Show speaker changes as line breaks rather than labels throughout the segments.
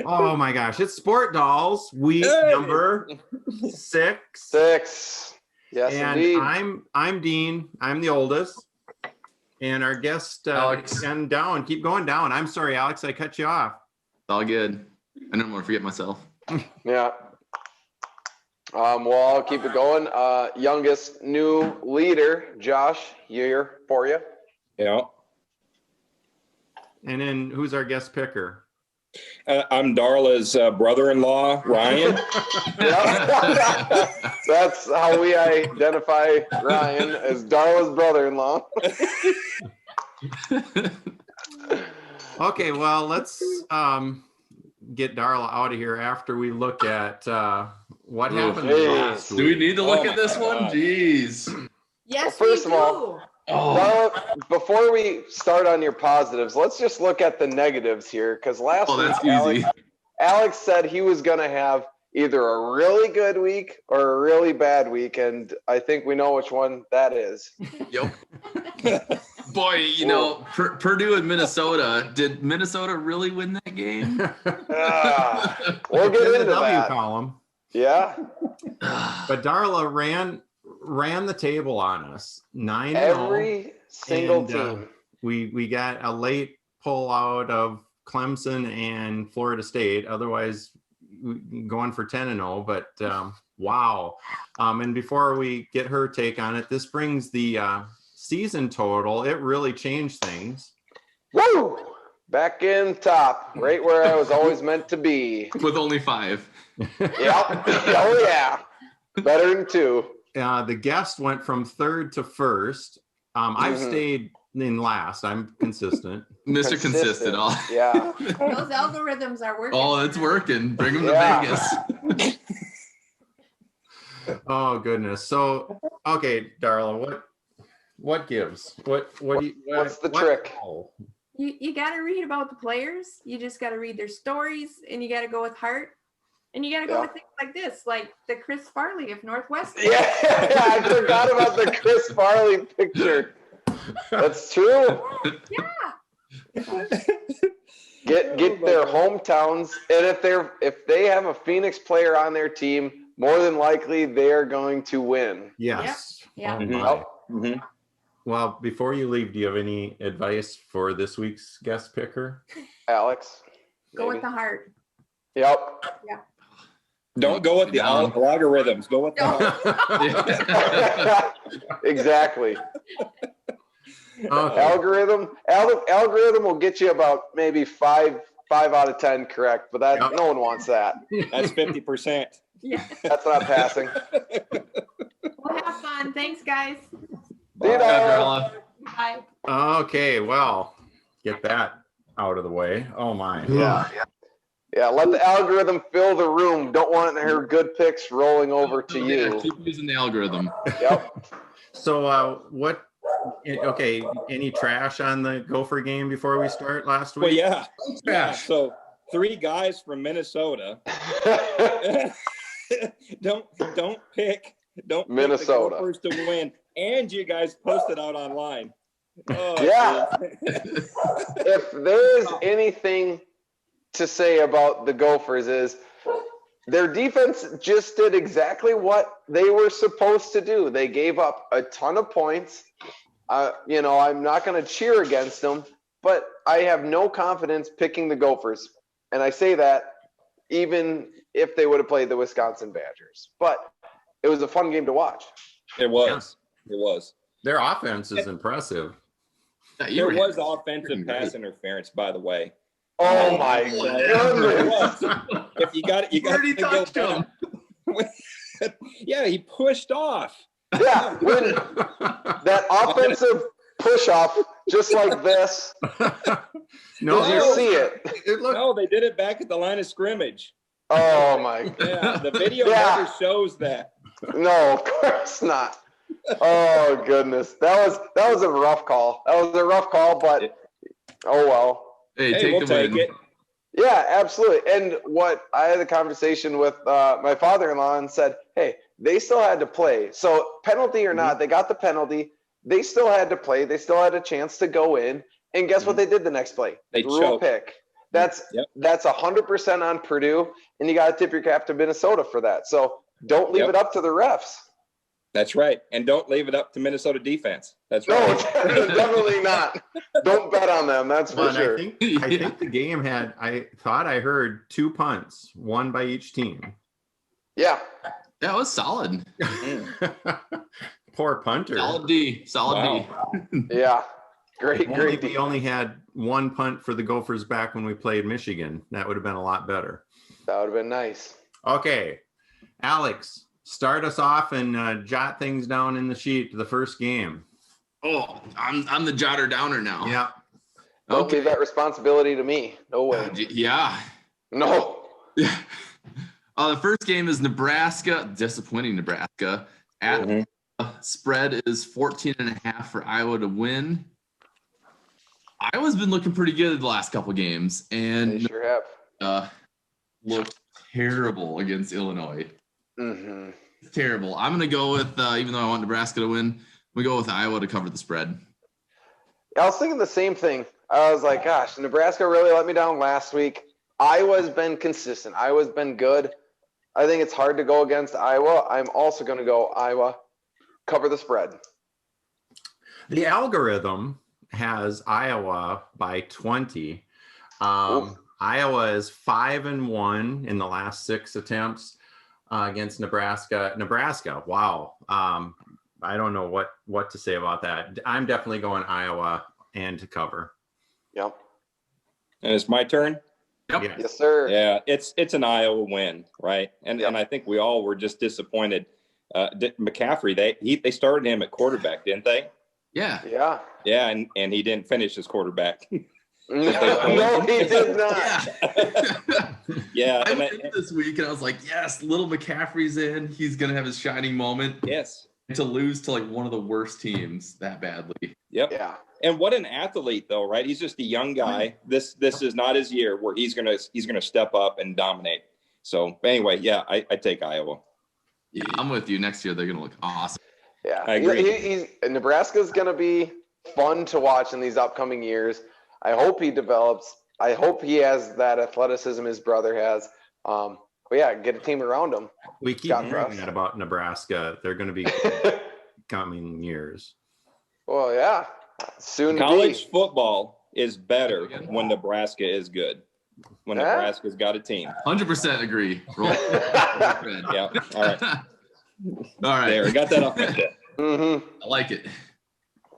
Oh my gosh, it's Sport Dolls week number 6.
6. Yes,
and
indeed.
I'm Dean. I'm the oldest. And our guest
Alex.
and down. Keep going down. I'm sorry, Alex, I cut you off.
It's all good. I don't want to forget myself.
Yeah. Well, I'll keep it going. Youngest new leader, Josh, here for you.
Yeah.
And then who's our guest picker?
I'm Darla's brother-in-law, Ryan.
Yeah. That's how we identify Ryan, as Darla's brother-in-law.
Okay, well, let's get Darla out of here after we look at what happened last week.
Do we need to look at this
my
one?
God.
Jeez.
Yes,
Well, first
we
of
do.
all-
Oh,
Darla, before we start on your positives, let's just look at the negatives here, because last
that's
week
easy.
Alex said he was going to have either a really good week or a really bad week, and I think we know which one that is.
Yep. Boy, you know, Purdue and Minnesota. Did Minnesota really win that game?
We'll get
In the
into
W
that.
column.
Yeah.
But Darla ran the table on us. 9-0.
Every single
And,
team.
We got a late pull out of Clemson and Florida State. Otherwise, going for 10-0. But wow. And before we get her take on it, this brings the season total. It really changed things.
Woo! Back in top, right where I was always meant to be.
With only 5.
Yep. Oh, yeah. Better than 2.
The guest went from 3rd to 1st. I've stayed in last. I'm consistent.
Mr. Consistent. All.
Yeah.
Those algorithms are working.
Oh, it's working. Bring them to
Yeah.
Vegas.
Oh goodness. So okay, Darla, what gives? What do you?
What's the trick?
You got to read about the players. You just got to read their stories, and you got to go with heart. And you got to go with things like this, like the Chris Farley of Northwestern.
Yeah, I forgot about the Chris Farley picture. That's true.
Yeah.
Get their hometowns, and if they have a Phoenix player on their team, more than likely they are going to win.
Yes.
Yeah.
Oh, my.
Mhm.
Well, before you leave, do you have any advice for this week's guest picker?
Alex,
Go with the heart.
Yep.
Don't go with the
Down.
logarithms. Go with the
Exactly.
Okay.
Algorithm will get you about maybe 5 out of 10 correct, but that no one wants that.
That's 50%.
Yeah.
That's not passing.
We'll have fun. Thanks, guys.
See you, Darla.
Bye.
Okay. Well, get that out of the way. Oh my.
Yeah, let the algorithm fill the room. Don't want her good picks rolling over to
Yeah,
you.
keep using the algorithm.
Yep.
So what? Okay. Any trash on the Gopher game before we start last week?
Well, yeah.
Trash.
So 3 guys from Minnesota. Don't pick
Minnesota.
the Gophers to win, and you guys posted out online. Oh,
Yeah.
dude.
If there is anything to say about the Gophers is their defense just did exactly what they were supposed to do. They gave up a ton of points. I'm not going to cheer against them, but I have no confidence picking the Gophers. And I say that even if they would have played the Wisconsin Badgers. But it was a fun game to watch.
It was. It was.
Their offense is impressive.
Yeah, you
There
were-
was offensive pass interference, by the way.
Oh my goodness.
If you got it,
Where did he touch him?
Yeah, he pushed off.
Yeah, when that offensive push-off, just like this.
No,
Did you see it?
It looked.
No, they did it back at the line of scrimmage.
Oh my!
Yeah, the video
Yeah.
never shows that.
No, of course not. Oh goodness, that was a rough call. That was a rough call, but oh well.
Hey,
Hey,
take
we'll
the
take
win.
it.
Yeah, absolutely. And what I had a conversation with my father-in-law and said, hey, they still had to play. So penalty or not, they got the penalty. They still had to play. They still had a chance to go in. And guess what they did the next play?
They
Threw
choked.
a pick. That's 100% on Purdue, and you got to tip your cap to Minnesota for that. So don't leave it up to the refs.
That's right. And don't leave it up to Minnesota defense. That's
No,
right.
definitely not. Don't bet on them. That's for
But
sure.
I think the game had, I thought I heard 2 punts, one by each team.
Yeah.
That was solid.
Poor punter.
Solid D. Solid D.
Yeah. Great
We
D.
only had 1 punt for the Gophers back when we played Michigan. That would have been a lot better.
That would have been nice.
Okay, Alex, start us off and jot things down in the sheet. The first game.
Oh, I'm the jotter downer now.
Yeah.
Don't leave that responsibility to me. No way.
Yeah.
No.
Yeah. The first game is Nebraska. Disappointing Nebraska. At spread is 14.5 for Iowa to win. Iowa's been looking pretty good the last couple games, and
They sure have.
Looked terrible against Illinois.
Mm-hmm.
Terrible. I'm gonna go with even though I want Nebraska to win, we go with Iowa to cover the spread.
I was thinking the same thing. I was like, gosh, Nebraska really let me down last week. Iowa's been consistent. Iowa's been good. I think it's hard to go against Iowa. I'm also going to go Iowa, cover the spread.
The algorithm has Iowa by 20. Iowa is 5-1 in the last 6 attempts against Nebraska. Wow. I don't know what to say about that. I'm definitely going Iowa and to cover.
Yep.
And it's my turn.
Yep.
Yes, sir.
Yeah, it's an Iowa win, right? And I think we all were just disappointed. McCaffrey, they started him at quarterback, didn't they?
Yeah.
Yeah.
Yeah, and he didn't finish as quarterback.
No, he did not.
Yeah.
I
and
went in this week and I was like, yes, little McCaffrey's in. He's gonna have his shining moment.
yes.
To lose to like one of the worst teams that badly.
Yep.
Yeah.
And what an athlete, though, right? He's just a young guy. This is not his year where he's gonna step up and dominate. So anyway, yeah, I take Iowa.
Yeah, I'm with you. Next year they're gonna look awesome.
Yeah.
I agree.
Nebraska's going to be fun to watch in these upcoming years. I hope he develops. I hope he has that athleticism his brother has. But yeah, get a team around him.
We keep
Scott
hearing
Frost.
that about Nebraska. They're going to be coming years.
Well, yeah. Soon to
College
be.
football is better when Nebraska is good. When
Yeah.
Nebraska's got a team.
100% agree. Roll.
Yeah. All right.
All right.
There, I got that off my chest.
Mm-hmm.
I like it.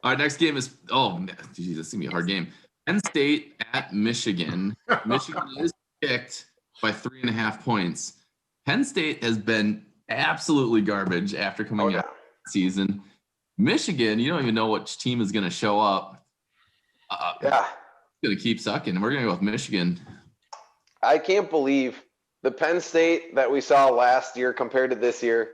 All right, next game is this is gonna be a hard game. Penn State at Michigan. Michigan is picked by 3.5 points. Penn State has been absolutely garbage after coming out the season. Michigan, you don't even know which team is gonna show up.
Yeah.
Gonna keep sucking. We're gonna go with Michigan.
I can't believe the Penn State that we saw last year compared to this year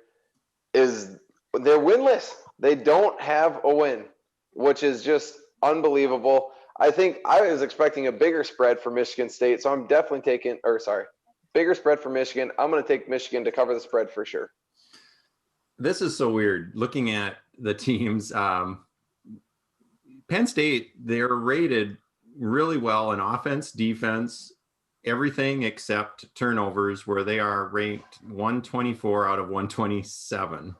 they're winless. They don't have a win, which is just unbelievable. I think I was expecting a bigger spread for Michigan State, so I'm definitely bigger spread for Michigan. I'm going to take Michigan to cover the spread for sure.
This is so weird. Looking at the teams, Penn State, they're rated really well in offense, defense, everything except turnovers, where they are ranked 124 out of 127.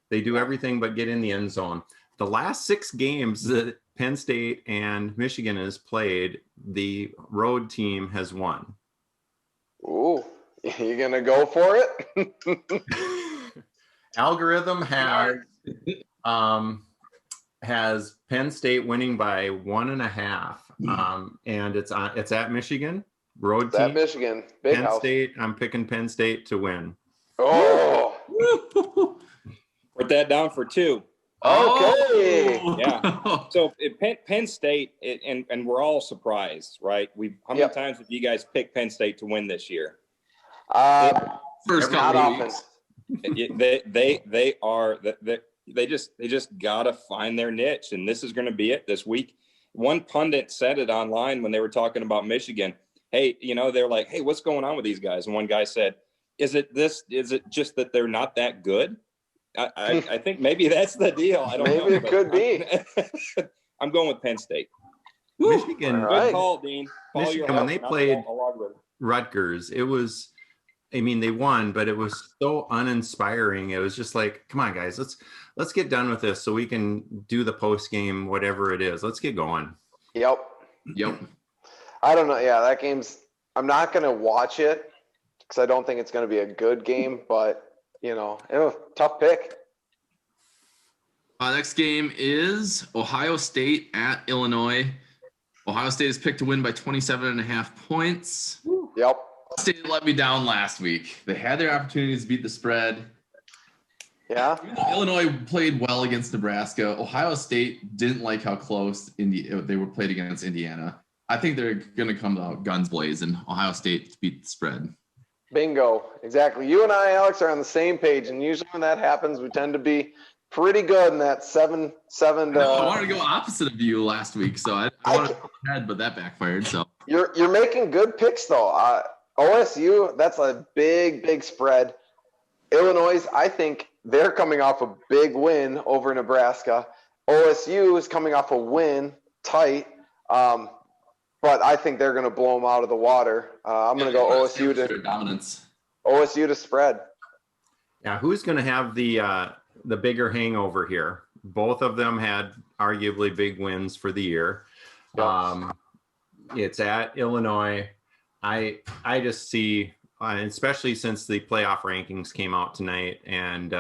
They do everything but get in the end zone. The last 6 games that Penn State and Michigan has played, the road team has won.
Ooh, you going to go for it?
Algorithm has Penn State winning by 1.5. And it's at Michigan. Road
It's at
team.
Michigan. Big
Penn
house.
State. I'm picking Penn State to win.
Oh,
Put that down for 2.
okay.
Oh.
Yeah. So Penn State, and we're all surprised, right? How many times have you guys picked Penn State to win this year?
First
Not
couple
often.
weeks.
They just gotta find their niche, and this is going to be it this week. One pundit said it online when they were talking about Michigan. Hey, they're like, hey, what's going on with these guys? And one guy said, is it just that they're not that good? I think maybe that's the deal. I don't know.
Maybe it could be.
I'm going with Penn State.
Woo.
Michigan,
All
Good
right.
call, Dean. Follow your
Michigan, when
heart,
they
not
played
the log river.
Rutgers, it was, I mean, they won, but it was so uninspiring. It was just like, come on, guys, let's get done with this so we can do the post game, whatever it is. Let's get going.
Yep.
Yep.
I don't know. Yeah, that game's. I'm not gonna watch it because I don't think it's gonna be a good game. But tough pick.
Next game is Ohio State at Illinois. Ohio State is picked to win by 27.5 points.
Yep.
State let me down last week. They had their opportunities to beat the spread.
Yeah.
Even though Illinois played well against Nebraska, Ohio State didn't like how close they were played against Indiana. I think they're going to come out guns blazing. Ohio State to beat the spread.
Bingo. Exactly. You and I, Alex, are on the same page, and usually when that happens, we tend to be pretty good in that 7-7.
I wanted to go opposite of you last week, so I wanted to go ahead, but that backfired. So
You're making good picks though. OSU, that's a big spread. Illinois, I think they're coming off a big win over Nebraska. OSU is coming off a win, tight, but I think they're going to blow them out of the water. I'm going to go OSU to
dominance.
OSU to spread.
Yeah, who's going to have the bigger hangover here? Both of them had arguably big wins for the year.
Yeah.
It's at Illinois. I just see, especially since the playoff rankings came out tonight, and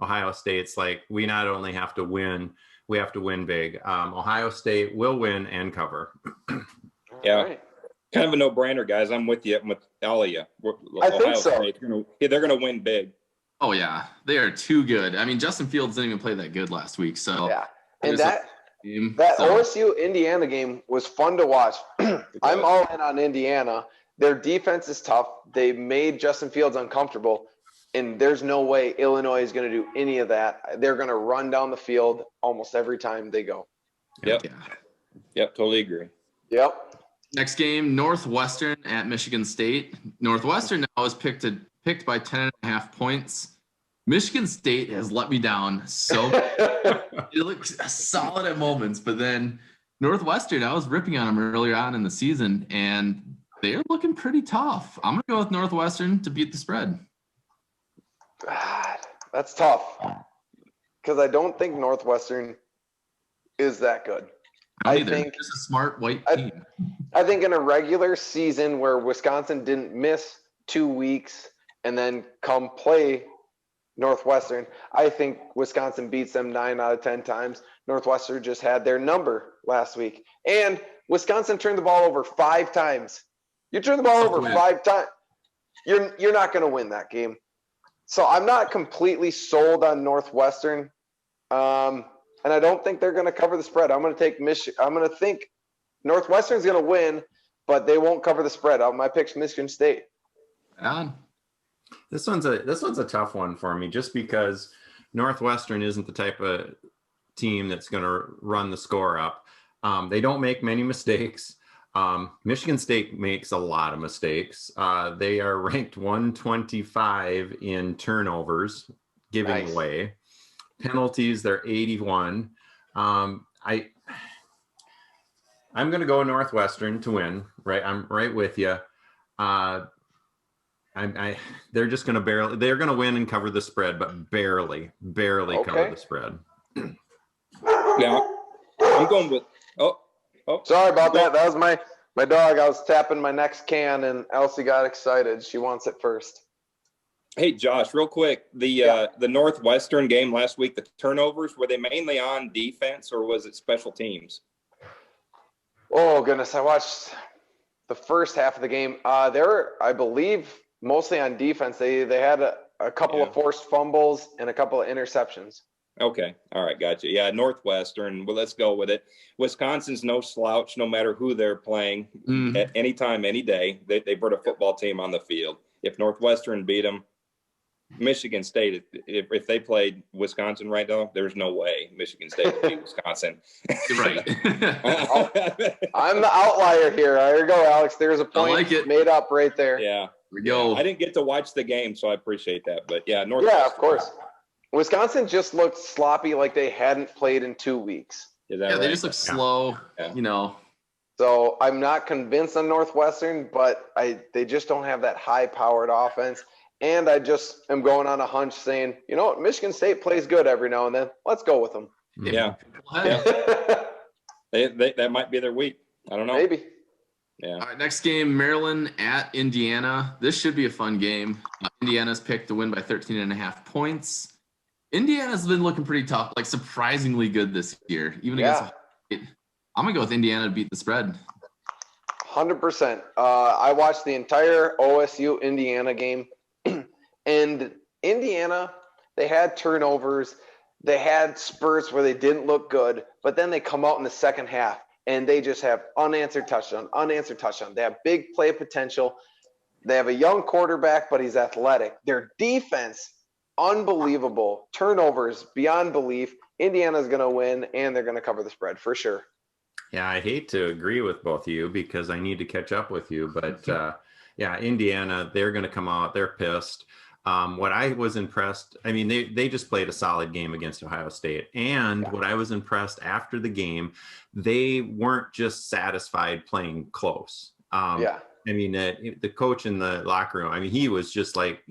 Ohio State's like, we not only have to win, we have to win big. Ohio State will win and cover.
Yeah.
All right.
Kind of a no-brainer, guys. I'm with you. I'm with all of you.
I think so.
They're going to win big.
Oh yeah, they are too good. I mean, Justin Fields didn't even play that good last week, so
Yeah. And
There's a
that
so-
OSU Indiana game was fun to watch. I'm all in on Indiana. Their defense is tough. They made Justin Fields uncomfortable, and there's no way Illinois is going to do any of that. They're going to run down the field almost every time they go.
Yep.
Yeah.
Yep, totally agree.
Yep.
Next game, Northwestern at Michigan State. Northwestern now is picked by 10.5 points. Michigan State has let me down so it looks solid at moments, but then Northwestern, I was ripping on them earlier on in the season, and they're looking pretty tough. I'm going to go with Northwestern to beat the spread.
God, that's tough because I don't think Northwestern is that good.
I
I
think
think-
just a smart white
I-
team.
I think in a regular season where Wisconsin didn't miss 2 weeks and then come play Northwestern, I think Wisconsin beats them 9 out of 10 times. Northwestern just had their number last week. And Wisconsin turned the ball over 5 times. You turn the ball over 5 times, you're not going to win that game. So I'm not completely sold on Northwestern. And I don't think they're going to cover the spread. I'm going to take Michigan. I'm going to think Northwestern's going to win, but they won't cover the spread. My pick's Michigan State.
Yeah.
This one's a tough one for me, just because Northwestern isn't the type of team that's going to run the score up. They don't make many mistakes. Michigan State makes a lot of mistakes. They are ranked 125 in turnovers, giving
Nice.
away. Penalties, they're 81. I'm going to go Northwestern to win. Right, I'm right with you. They're just going to they're going to win and cover the spread, but barely cover
Okay.
the spread.
Now, I'm going with
Sorry about that. That was my dog. I was tapping my next can, and Elsie got excited. She wants it first.
Hey, Josh, real quick. The Northwestern game last week, the turnovers, were they mainly on defense or was it special teams?
Oh, goodness. I watched the first half of the game. They were, I believe, mostly on defense. They had a couple of forced fumbles and a couple of interceptions.
Okay. All right. Gotcha. Yeah. Northwestern. Well, let's go with it. Wisconsin's no slouch, no matter who they're playing.
Mhm.
At any time, any day, they put a football team on the field. If Northwestern beat them, Michigan State, if they played Wisconsin right now, there's no way Michigan State would beat Wisconsin.
You're right.
I'm the outlier here. There you go, Alex. There's a point
like it.
made up right there.
Yeah.
we go.
I didn't get to watch the game, so I appreciate that. But yeah, Northwestern.
Yeah, of course. Wisconsin just looked sloppy, like they hadn't played in 2 weeks.
Is that
Yeah, they
right?
just look slow.
Yeah.
You know,
So I'm not convinced on Northwestern, but they just don't have that high-powered offense. And I just am going on a hunch saying, you know what, Michigan State plays good every now and then. Let's go with them.
Yeah. That might be their week. I don't know.
Maybe.
All right, next game, Maryland at Indiana. This should be a fun game. Indiana's picked to win by 13.5 points. Indiana's been looking pretty tough, like surprisingly good this year, even against. I'm gonna go with Indiana to beat the spread.
100%. I watched the entire OSU Indiana game, and Indiana, they had turnovers, they had spurts where they didn't look good, but then they come out in the second half and they just have unanswered touchdown. They have big play potential. They have a young quarterback, but he's athletic. Their defense, unbelievable. Turnovers beyond belief. Indiana's going to win, and they're going to cover the spread for sure.
Yeah, I hate to agree with both of you because I need to catch up with you. But yeah, Indiana, they're going to come out. They're pissed. What I was impressed, I mean, they just played a solid game against Ohio State. And what I was impressed after the game, they weren't just satisfied playing close. I mean, the coach in the locker room, I mean, he was just like,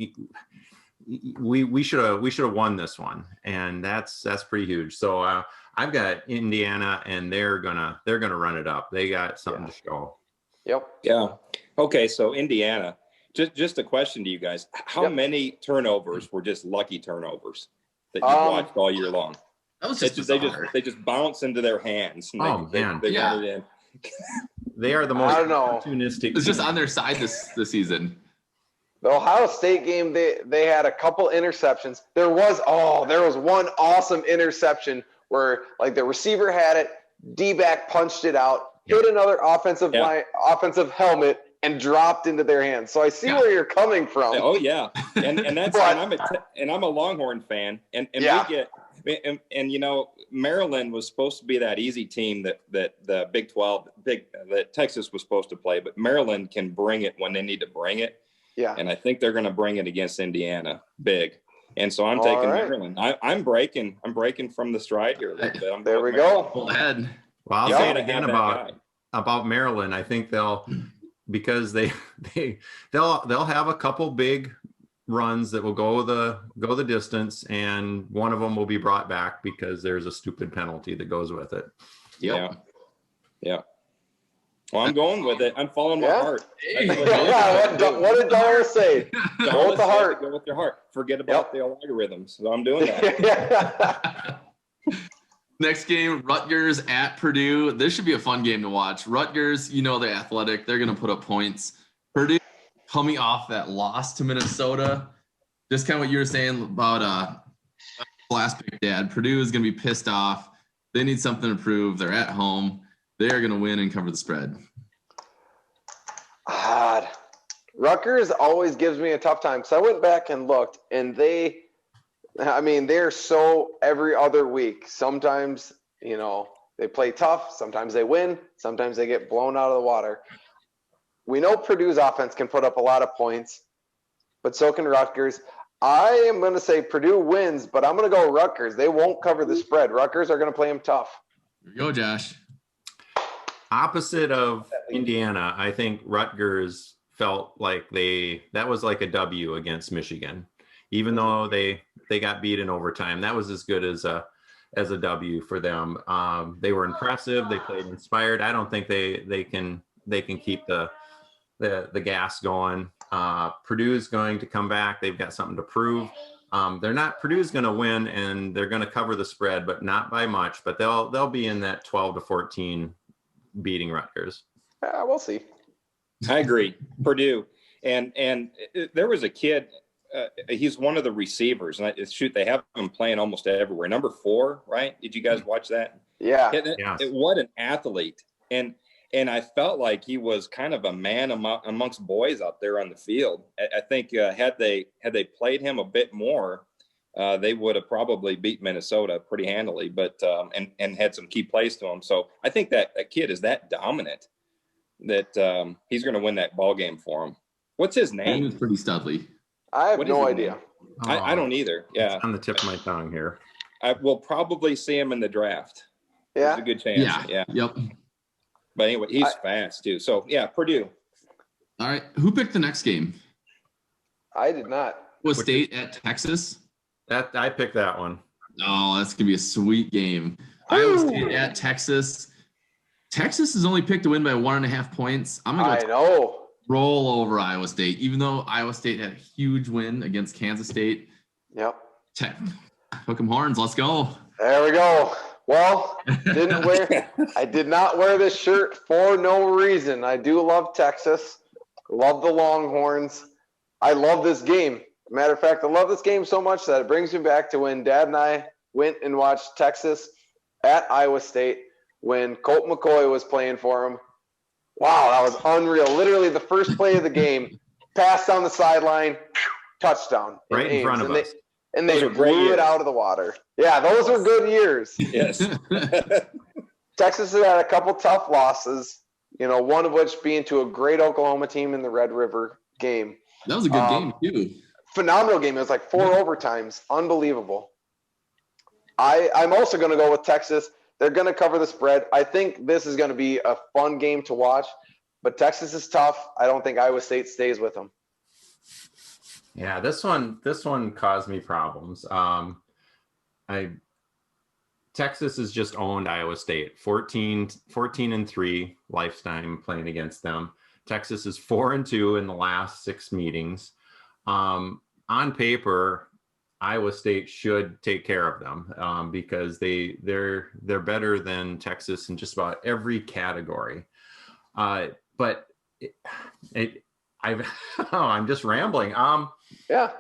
we should have won this one. And that's pretty huge. So I've got Indiana, and they're gonna run it up. They got something to show.
Yep.
Yeah. Okay. So Indiana, just a question to you guys: how many turnovers were just lucky turnovers that you watched all year long?
That was just
they just bounce into their hands. And they run it in.
They are the most opportunistic.
It's just on their side this season.
The Ohio State game, they had a couple interceptions. There was one awesome interception where like the receiver had it, D-back punched it out, hit another offensive helmet, and dropped into their hands. So I see where you're coming from.
Oh yeah, and that's and I'm a Longhorn fan, and we get and you know, Maryland was supposed to be that easy team that the Big 12 that Texas was supposed to play, but Maryland can bring it when they need to bring it. Yeah, and I think they're going to bring it against Indiana big. And so I'm taking Maryland. I'm breaking from the stride here a little bit.
There we go.
Pull ahead.
Well, I'll say it again about Maryland. I think because they'll have a couple big runs that will go the distance, and one of them will be brought back because there's a stupid penalty that goes with it.
Yep.
Yeah. Well, I'm going with it. I'm following my heart.
What did Dollar say? Go with the heart.
Go with your heart. Forget about the algorithms. So I'm doing that.
Next game, Rutgers at Purdue. This should be a fun game to watch. Rutgers, you know, they're athletic. They're going to put up points. Purdue coming off that loss to Minnesota. Just kind of what you were saying about last pick, Dad. Purdue is going to be pissed off. They need something to prove. They're at home. They are going to win and cover the spread.
Rutgers always gives me a tough time because I went back and looked, and they're so every other week. Sometimes, you know, they play tough. Sometimes they win. Sometimes they get blown out of the water. We know Purdue's offense can put up a lot of points, but so can Rutgers. I am going to say Purdue wins, but I'm going to go Rutgers. They won't cover the spread. Rutgers are going to play them tough.
Here you go, Josh.
Opposite of Indiana, I think Rutgers felt like that was like a W against Michigan, even though they got beat in overtime. That was as good as a W for them. They were impressive. They played inspired. I don't think they can keep the gas going. Purdue's going to come back. They've got something to prove. Purdue's going to win, and they're going to cover the spread, but not by much. But they'll be in that 12-14. Beating Rutgers.
We'll see.
I agree. Purdue. And there was a kid, he's one of the receivers. And they have him playing almost everywhere. Number 4, right? Did you guys watch that?
Yeah.
What an athlete. And I felt like he was kind of a man amongst boys out there on the field. I think had they played him a bit more, they would have probably beat Minnesota pretty handily, but and had some key plays to him. So I think that kid is that dominant that he's going to win that ball game for him. What's his name?
He was pretty studly.
I have no idea.
I don't either. Yeah,
it's on the tip of my tongue here.
I will probably see him in the draft.
Yeah,
there's a good chance.
Yeah. Yep.
But anyway, he's fast too. So yeah, Purdue.
All right. Who picked the next game?
I did not.
Was State at Texas?
I picked that one.
Oh, that's gonna be a sweet game. Iowa State at Texas. Texas is only picked to win by 1.5 points. I'm gonna
I know.
roll over Iowa State, even though Iowa State had a huge win against Kansas State.
Yep.
Hook 'em horns. Let's go.
There we go. Well, I did not wear this shirt for no reason. I do love Texas. Love the Longhorns. I love this game. Matter of fact, I love this game so much that it brings me back to when Dad and I went and watched Texas at Iowa State when Colt McCoy was playing for him. Wow, that was unreal. Literally the first play of the game, pass down the sideline, touchdown.
Right in front of us.
And they
Those were great
blew
years.
it out of the water. Yeah, those were good years.
Yes.
Texas has had a couple tough losses, one of which being to a great Oklahoma team in the Red River game.
That was a good game too.
Phenomenal game. It was like 4 overtimes. Unbelievable. I'm also going to go with Texas. They're going to cover the spread. I think this is going to be a fun game to watch, but Texas is tough. I don't think Iowa State stays with them.
Yeah, this one caused me problems. Texas has just owned Iowa State, 14-3 lifetime playing against them. Texas is 4-2 in the last 6 meetings. On paper, Iowa State should take care of them because they're better than Texas in just about every category. But I'm just rambling.
Yeah.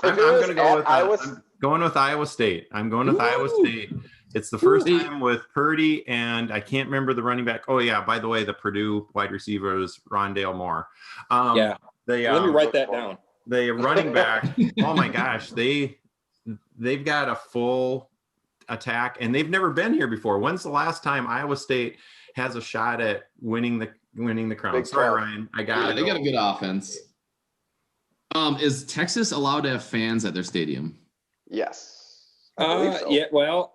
I'm going to go with I'm going with Iowa State. I'm going with Iowa State. It's the first time with Purdy, and I can't remember the running back. Oh yeah, by the way, the Purdue wide receiver is Rondale Moore.
Yeah. Let me write that down.
The running back. Oh my gosh, they've got a full attack, and they've never been here before. When's the last time Iowa State has a shot at winning the crown?
Big
Sorry,
crowd.
Ryan.
They got a good offense. Is Texas allowed to have fans at their stadium?
Yes. I believe so.
Yeah. Well,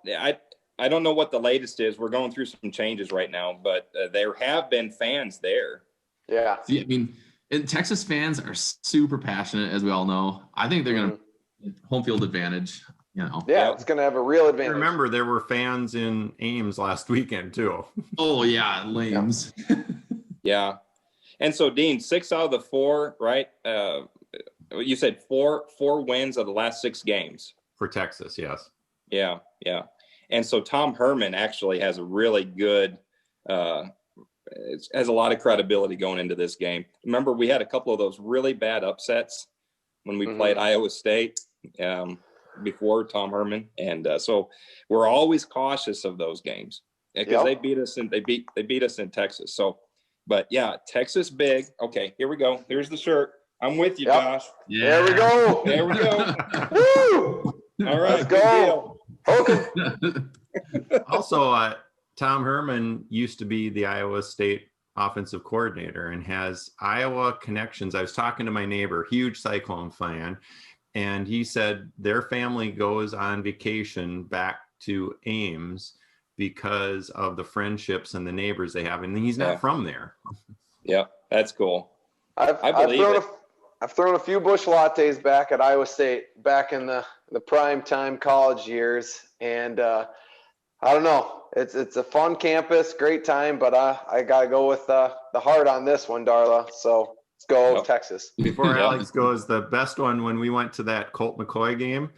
I don't know what the latest is. We're going through some changes right now, but there have been fans there.
Yeah.
See, I mean, and Texas fans are super passionate, as we all know. I think they're going to home field advantage.
Yeah, it's going to have a real advantage.
Remember, there were fans in Ames last weekend too.
Oh yeah, lames.
Yeah. And so, Dean, 6 out of the 4, right? You said four wins of the last 6 games.
For Texas, yes.
Yeah. And so Tom Herman actually has a really good, has a lot of credibility going into this game. Remember, we had a couple of those really bad upsets when we played Iowa State before Tom Herman, and so we're always cautious of those games because they beat us and they beat us in Texas. So, but yeah, Texas big. Okay, here we go. Here's the shirt. I'm with you, Josh.
Yeah.
There we go.
There we go.
Woo!
All right,
Let's go. Okay.
Also, Tom Herman used to be the Iowa State offensive coordinator and has Iowa connections. I was talking to my neighbor, huge Cyclone fan, and he said their family goes on vacation back to Ames because of the friendships and the neighbors they have. And he's not from there.
Yeah, that's cool.
I've thrown a few Busch Lattes back at Iowa State back in the prime time college years, and I don't know. It's a fun campus, great time, but I gotta go with the heart on this one, Darla. So let's go Texas.
Before Alex goes, the best one when we went to that Colt McCoy game.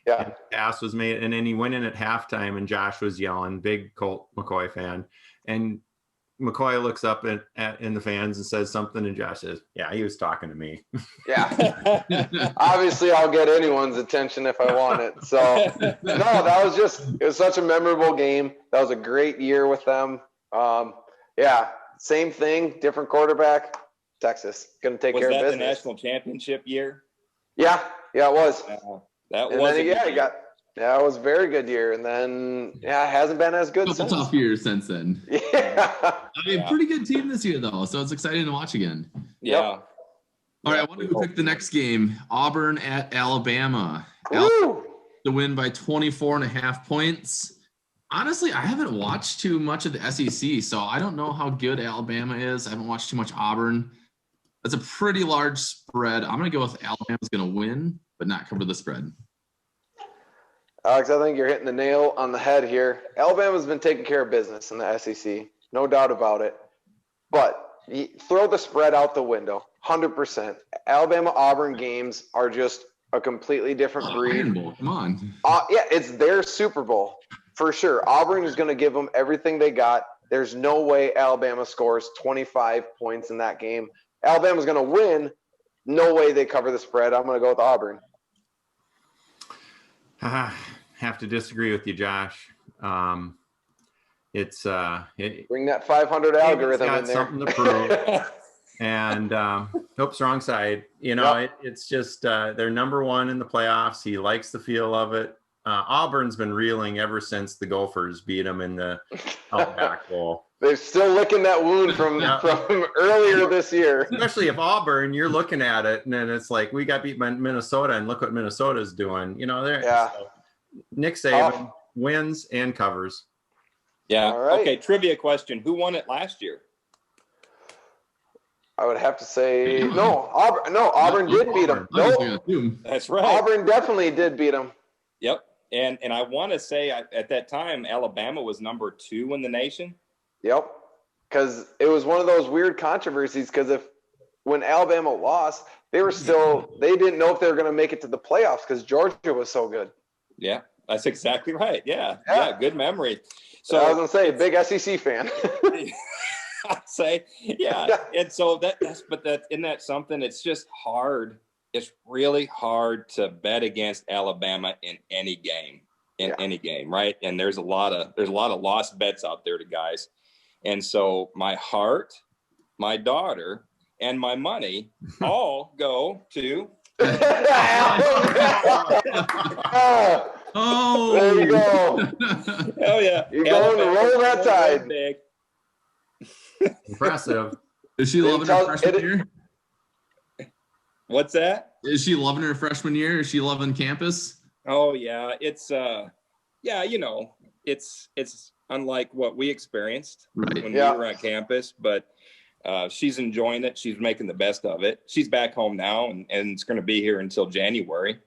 Yeah,
and pass was made, and then he went in at halftime, and Josh was yelling, big Colt McCoy fan, and McCoy looks up in the fans and says something, and Josh says, "Yeah, he was talking to me."
yeah. Obviously, I'll get anyone's attention if I want it. So no, it was such a memorable game. That was a great year with them. Yeah, same thing, different quarterback. Texas going to take care of business.
Was that the national championship year?
Yeah, it was.
That
And
was
then, it was a very good year. And then, it hasn't been as good
Couple
since.
tough years since then.
Yeah.
I mean, pretty good team this year though, so it's exciting to watch again.
Yeah.
All right, I wonder who picked the next game. Auburn at Alabama.
Woo!
To win by 24.5 points. Honestly, I haven't watched too much of the SEC, so I don't know how good Alabama is. I haven't watched too much Auburn. That's a pretty large spread. I'm going to go with Alabama's going to win, but not cover the spread.
Alex, I think you're hitting the nail on the head here. Alabama's been taking care of business in the SEC, no doubt about it. But you throw the spread out the window, 100%. Alabama-Auburn games are just a completely different breed.
Iron Bowl, come on.
Yeah, it's their Super Bowl for sure. Auburn is going to give them everything they got. There's no way Alabama scores 25 points in that game. Alabama's going to win. No way they cover the spread. I'm going to go with Auburn.
Have to disagree with you, Josh. It's
Bring that 500 algorithm
got
in there.
something to prove. And oops, wrong side. You know, it's just they're number one in the playoffs. He likes the feel of it. Auburn's been reeling ever since the Gophers beat them in the Outback Bowl.
They're still licking that wound from earlier this year.
Especially if Auburn, you're looking at it, and then it's like we got beat by Minnesota, and look what Minnesota's doing. You know, so Nick Saban wins and covers.
Yeah.
All right.
Okay. Trivia question: who won it last year?
I would have to say no. Auburn did beat them. No,
That's right.
Auburn definitely did beat them.
Yep. And I want to say at that time Alabama was number 2 in the nation.
Yep. Because it was one of those weird controversies. Because when Alabama lost, they didn't know if they were going to make it to the playoffs because Georgia was so good.
Yeah, that's exactly right. Yeah. Good memory.
So I was going to say, big SEC fan.
I'd say, yeah. And so isn't that something? It's just hard. It's really hard to bet against Alabama in any game, right? And there's a lot of lost bets out there to guys. And so my heart, my daughter, and my money all go to.
Oh,
there you go.
Oh yeah,
You're going to roll that tide.
Big.
Impressive.
Is she loving her freshman year?
What's that?
Is she loving her freshman year? Is she loving campus?
Oh yeah, it's it's unlike what we experienced when we were on campus, but she's enjoying it. She's making the best of it. She's back home now, and it's going to be here until January.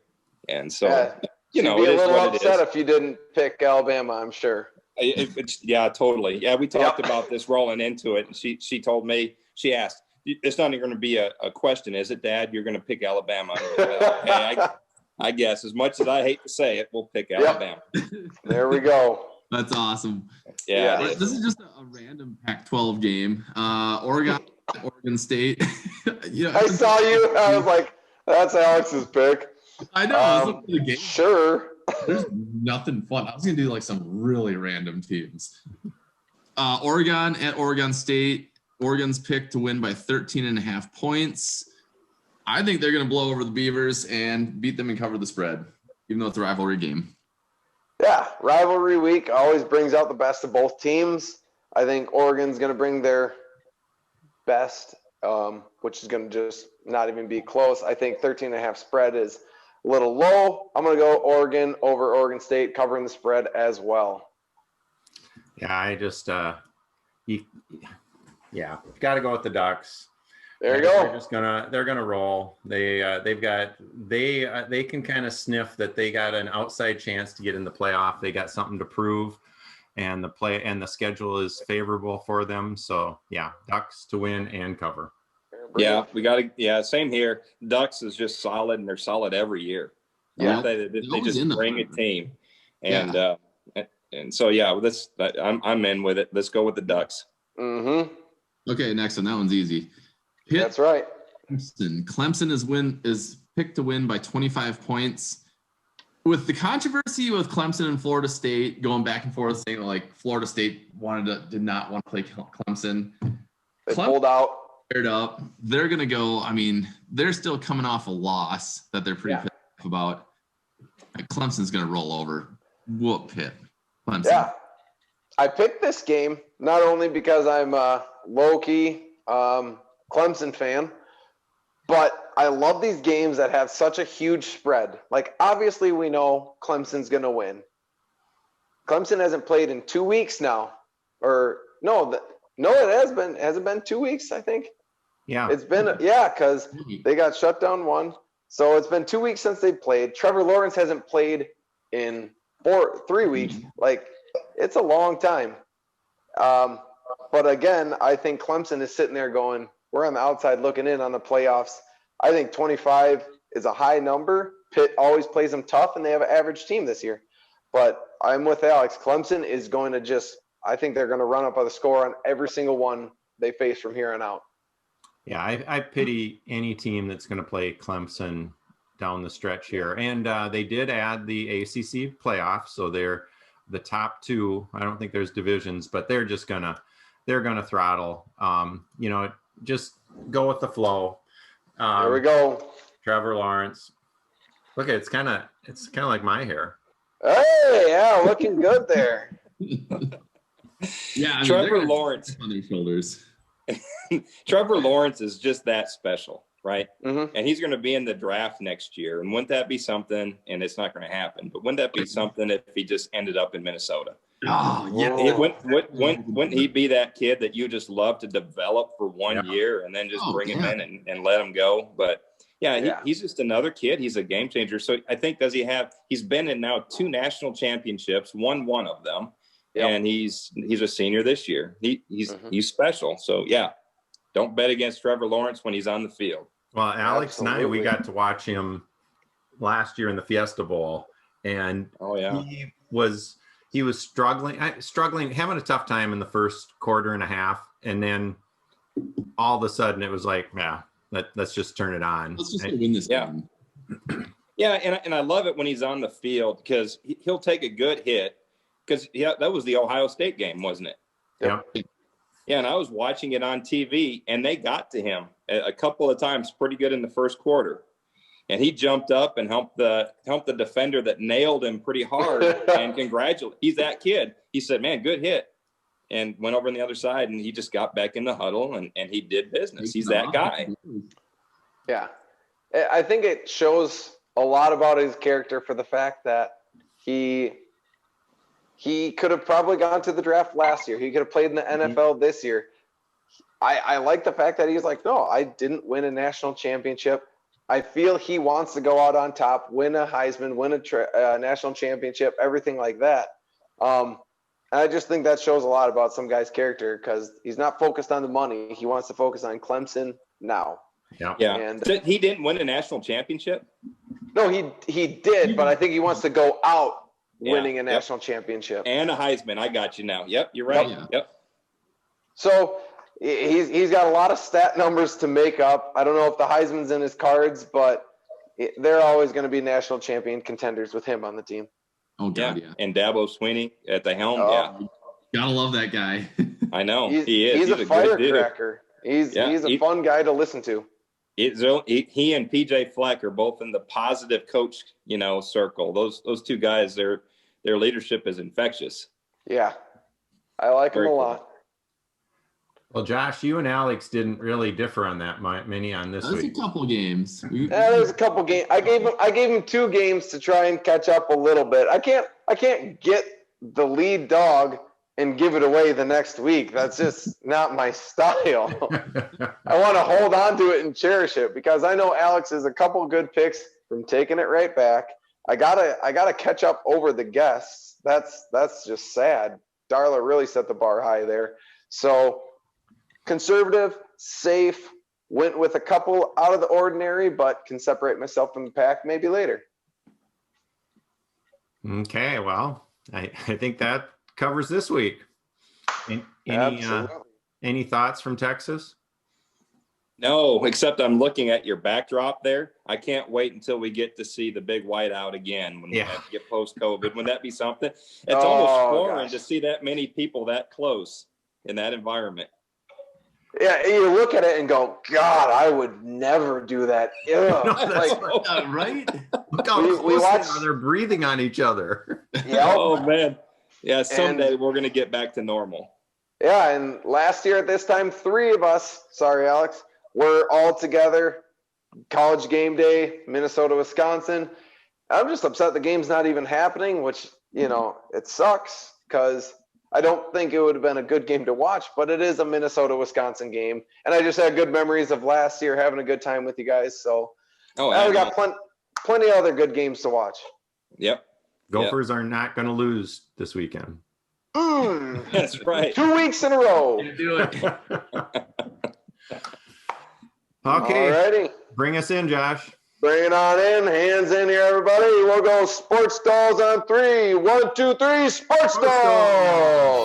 And so,
you'd be a little upset if you didn't pick Alabama, I'm sure.
Yeah, totally. Yeah, we talked about this rolling into it, and she told me, she asked, it's not even going to be a question, is it, Dad? You're going to pick Alabama? Hey, I guess as much as I hate to say it, we'll pick Alabama.
There we go.
That's awesome.
Yeah.
This is just a random Pac-12 game. Oregon State.
I saw you. I was like, that's Alex's pick.
I know. I was looking at the game.
Sure.
There's nothing fun. I was going to do like some really random teams. Oregon at Oregon State. Oregon's picked to win by 13.5 points. I think they're going to blow over the Beavers and beat them and cover the spread, even though it's a rivalry game.
Yeah, rivalry week always brings out the best of both teams. I think Oregon's going to bring their best, which is going to just not even be close. I think 13.5 spread is a little low. I'm going to go Oregon over Oregon State, covering the spread as well.
Yeah, I just got to go with the Ducks.
There you go.
They're gonna roll. They can kind of sniff that they got an outside chance to get in the playoff. They got something to prove, and the schedule is favorable for them. So yeah, Ducks to win and cover.
Yeah, same here. Ducks is just solid, and they're solid every year.
Yeah,
they just bring a team, and so I'm in with it. Let's go with the Ducks.
Mm-hmm.
Okay, next one. That one's easy.
That's right.
Clemson is picked to win by 25 points. With the controversy with Clemson and Florida State going back and forth, saying like Florida State did not want to play Clemson.
They pulled out.
Paired up. They're gonna go. I mean, they're still coming off a loss that they're pretty pissed off about. Clemson's gonna roll over. Whoop it, Clemson.
Yeah, I picked this game not only because I'm a low-key Clemson fan, but I love these games that have such a huge spread. Like, obviously we know Clemson's going to win, Clemson hasn't played in 2 weeks now, or no, it has been. Has it been 2 weeks? I think
Yeah.
it's been because they got shut down one. So it's been 2 weeks since they played. Trevor Lawrence hasn't played in 3 weeks. Like, it's a long time. But again, I think Clemson is sitting there going, we're on the outside looking in on the playoffs. I think 25 is a high number. Pitt always plays them tough, and they have an average team this year. But I'm with Alex. Clemson is going to I think they're going to run up on the score on every single one they face from here on out.
Yeah, I pity any team that's going to play Clemson down the stretch here. And they did add the ACC playoff, so they're the top two. I don't think there's divisions, but they're gonna throttle. Just go with the flow.
There we go.
Trevor Lawrence. Look, it's kind of like my hair.
Hey, yeah, looking good there.
Yeah, I mean,
Trevor Lawrence
on their shoulders.
Trevor Lawrence is just that special, right?
Mm-hmm.
And he's going to be in the draft next year. And wouldn't that be something? And it's not going to happen. But wouldn't that be something if he just ended up in Minnesota?
Oh, yeah.
Wouldn't he be that kid that you just love to develop for 1 year and then just bring him in and let him go? But he's just another kid. He's a game changer. So I think he's been in now 2 national championships, won one of them. Yep. And he's a senior this year. He's special. So don't bet against Trevor Lawrence when he's on the field.
Well, Alex and I, we got to watch him last year in the Fiesta Bowl, and he was struggling, having a tough time in the first quarter and a half, and then all of a sudden it was like, let's just turn it on.
Let's just win this game.
Yeah, and I love it when he's on the field because he'll take a good hit. Because that was the Ohio State game, wasn't it?
Yeah.
Yeah, and I was watching it on TV, and they got to him a couple of times, pretty good in the first quarter, and he jumped up and helped the defender that nailed him pretty hard and congratulated. He's that kid. He said, "Man, good hit," and went over on the other side, and he just got back in the huddle and he did business. He's that guy.
Yeah, I think it shows a lot about his character for the fact that he could have probably gone to the draft last year. He could have played in the NFL this year. I like the fact that he's like, no, I didn't win a national championship. I feel he wants to go out on top, win a Heisman, win a national championship, everything like that. And I just think that shows a lot about some guy's character because he's not focused on the money. He wants to focus on Clemson now.
Yeah. And he didn't win a national championship?
No, he did, but I think he wants to go out winning a national championship
and a Heisman. I got you now. Yep, you're right. Yep.
So he's got a lot of stat numbers to make up. I don't know if the Heisman's in his cards, but they're always going to be national champion contenders with him on the team.
Oh God, yeah.
And Dabo Swinney at the helm.
Gotta love that guy.
I know he is.
He's a firecracker. He's a fun guy to listen to.
He and PJ Fleck are both in the positive coach, circle. Those two guys, their leadership is infectious.
Yeah, I like them a lot.
Well, Josh, you and Alex didn't really differ on that many on this week.
There's a couple games.
There's a couple games. I gave him 2 games to try and catch up a little bit. I can't get the lead dog and give it away the next week. That's just not my style. I want to hold on to it and cherish it because I know Alex is a couple good picks from taking it right back. I gotta catch up over the guests. That's just sad. Darla really set the bar high there. So conservative, safe, went with a couple out of the ordinary, but can separate myself from the pack maybe later.
Okay, well, I think that covers this week. Any thoughts from Texas?
No, except I'm looking at your backdrop there. I can't wait until we get to see the big whiteout again when we have to get post-COVID. Wouldn't that be something? It's almost foreign to see that many people that close in that environment.
Yeah, you look at it and go, God, I would never do that.
Right? Look how close they're breathing on each other.
Yeah.
Oh, man. Yeah, someday we're going to get back to normal.
Yeah, and last year at this time, 3 of us, sorry, Alex, were all together. College game day, Minnesota, Wisconsin. I'm just upset the game's not even happening, which it sucks because I don't think it would have been a good game to watch, but it is a Minnesota-Wisconsin game. And I just had good memories of last year having a good time with you guys. So we got plenty of other good games to watch.
Yep.
Gophers are not going to lose this weekend.
That's right.
2 weeks in a row.
Do it.
Okay.
Alrighty.
Bring us in, Josh.
Bring it on in. Hands in here, everybody. We'll go sports dolls on 3. 1, 2, 3. Sports dolls.